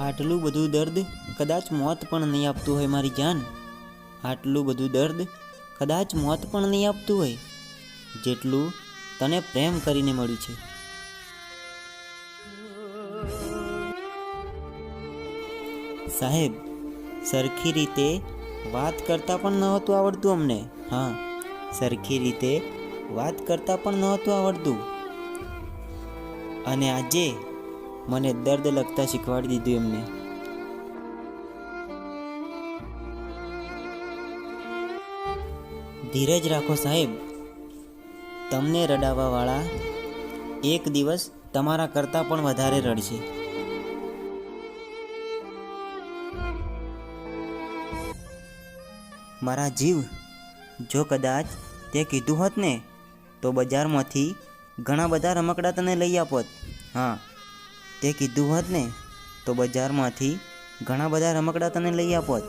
આટલું બધું દર્દ કદાચ મોત પણ નહીં આપતું હોય મારી જાન. આટલું બધું દર્દ કદાચ મોત પણ નહીં આપતું હોય જેટલું તને પ્રેમ કરીને મળ્યું છે. સાહેબ, સરખી રીતે વાત કરતાં પણ નહોતું આવડતું અમને. હા, સરખી રીતે વાત કરતાં પણ નહોતું આવડતું. અને આજે મને દર્દ લગતા શીખવાડી દીધું એમને. ધીરજ રાખો સાહેબ. તમને રડાવવાવાળા એક દિવસ તમારા કરતાં પણ વધારે રડશે. મારા જીવ, જો કદાચ તે કીધું હોત ને તો બજારમાંથી ઘણા બધા રમકડા તને લઈ આપોત. હા, તે કીધું હોત ને તો બજારમાંથી ઘણા બધા રમકડા તને લઈ આપોત.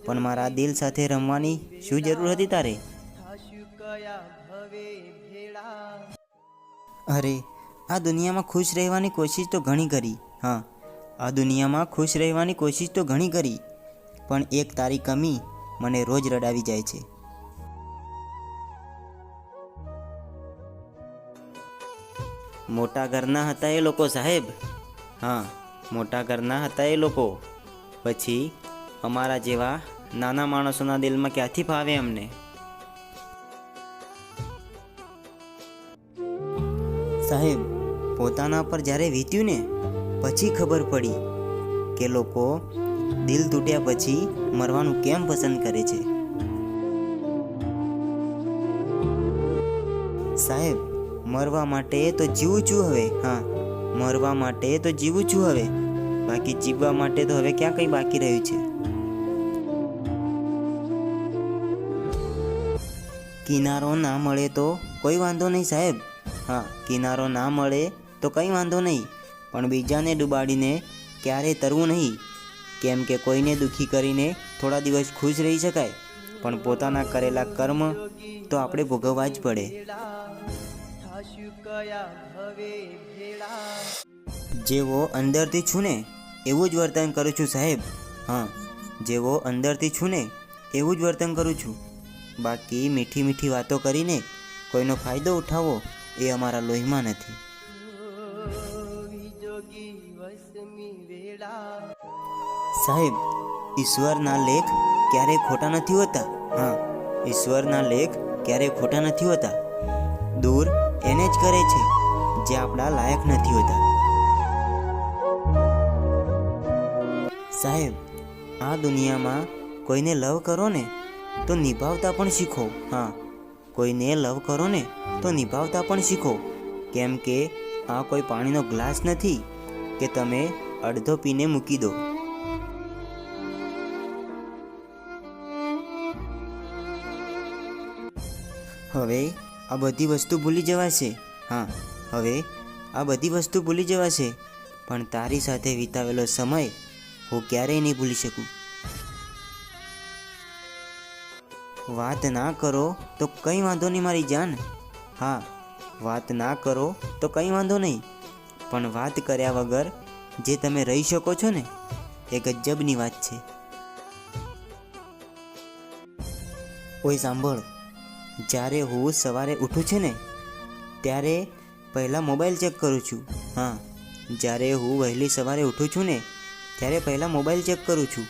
પણ મારા દિલ સાથે રમવાની શું જરૂર હતી તારે? અરે, આ દુનિયામાં ખુશ રહેવાની કોશિશ તો ઘણી કરી. હા, આ દુનિયામાં ખુશ રહેવાની કોશિશ તો ઘણી કરી, પણ એક તારી કમી મને રોજ રડાવી જાય છે. મોટા ઘરના હતા એ લોકો સાહેબ. હા, મોટા ઘરના હતા એ લોકો. પછી અમારા જેવા નાના માણસોના દિલમાં ક્યાંથી ફાવે અમને? સાહેબ, પોતાના પર જ્યારે વીત્યું ને પછી ખબર પડી કે લોકો દિલ તૂટ્યા પછી મરવાનું કેમ પસંદ કરે છે. સાહેબ, મરવા માટે તો જીવું છું હવે. હા, મરવા માટે તો જીવું છું હવે. બાકી જીવવા માટે તો હવે ક્યાં કંઈ બાકી રહ્યું છે? કિનારો ના મળે તો કોઈ વાંધો નહીં સાહેબ. હા, કિનારો ના મળે તો કંઈ વાંધો નહીં, પણ બીજાને ડૂબાડીને ક્યારેય તરવું નહીં. કેમ કે કોઈને દુઃખી કરીને થોડા દિવસ ખુશ રહી શકાય, પણ પોતાના કરેલા કર્મ તો આપણે ભોગવવા જ પડે. જેવો અંદરથી છું ને એવું જ વર્તન કરું છું સાહેબ. હા, જેવો અંદરથી છું ને એવું જ વર્તન કરું છું. બાકી મીઠી મીઠી વાતો કરીને કોઈનો ફાયદો ઉઠાવવો એ અમારા લોહીમાં નથી. સાહેબ, ઈશ્વરના લેખ ક્યારેય ખોટા નથી હોતા. હા, ઈશ્વરના લેખ ક્યારેય ખોટા નથી હોતા. દૂર એને જ કરે છે જે આપણા લાયક નથી હોતા. સાહેબ, આ દુનિયામાં કોઈને લવ કરો ને તો નિભાવતા પણ શીખો. હા, કોઈને લવ કરો ને તો નિભાવતા પણ શીખો. કેમ કે આ કોઈ પાણીનો ગ્લાસ નથી કે તમે અડધો પીને મૂકી દો. હવે આ બધી વસ્તુ ભૂલી જવાશે. હા, હવે આ બધી વસ્તુ ભૂલી જવાશે, પણ તારી સાથે વિતાવેલો સમય હું ક્યારેય નહીં ભૂલી શકું. વાત ના કરો તો કંઈ વાંધો નહીં મારી જાન. હા, વાત ના કરો તો કંઈ વાંધો નહીં, પણ વાત કર્યા વગર જે તમે રહી શકો છો ને એ ગજબની વાત છે. ઓય સાંભળ, જ્યારે હું સવારે ઉઠું છું ને ત્યારે પહેલાં મોબાઈલ ચેક કરું છું. હા, જ્યારે હું વહેલી સવારે ઉઠું છું ને ત્યારે પહેલાં મોબાઈલ ચેક કરું છું.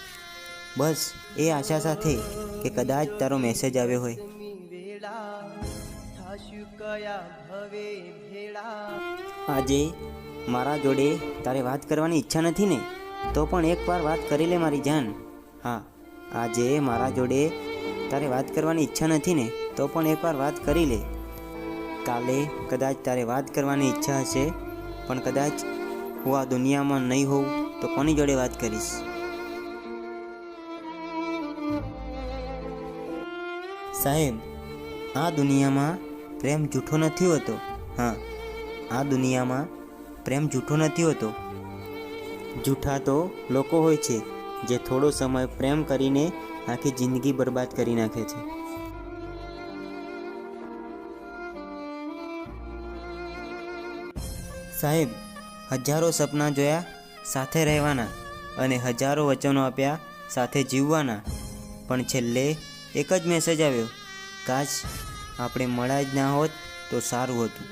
બસ એ આશા સાથે કે કદાચ તારો મેસેજ આવ્યો હોય. આજે મારા જોડે તારે વાત કરવાની ઈચ્છા નથી ને તો પણ એકવાર વાત કરી લે મારી જાન. હા, આજે મારા જોડે તારે વાત કરવાની ઈચ્છા નથી ને તો પણ એકવાર વાત કરી લે. કાલે કદાચ તારે વાત કરવાની ઈચ્છા હશે, પણ કદાચ હું આ દુનિયામાં નહીં હોઉં તો કોની જોડે વાત કરીશ? સાહેબ, આ દુનિયામાં પ્રેમ જૂઠો નથી હોતો. હા, આ દુનિયામાં પ્રેમ જૂઠો નથી હોતો. જૂઠા તો લોકો હોય છે જે થોડો સમય પ્રેમ કરીને આખી જિંદગી બરબાદ કરી નાખે છે. સાહેબ, હજારો સપના જોયા સાથે રહેવાના, અને હજારો વચનો આપ્યા સાથે જીવવાના, પણ છેલ્લે એક જ મેસેજ આવ્યો, કાશ આપણે મળ્યા જ ના હોત તો સારું હતું.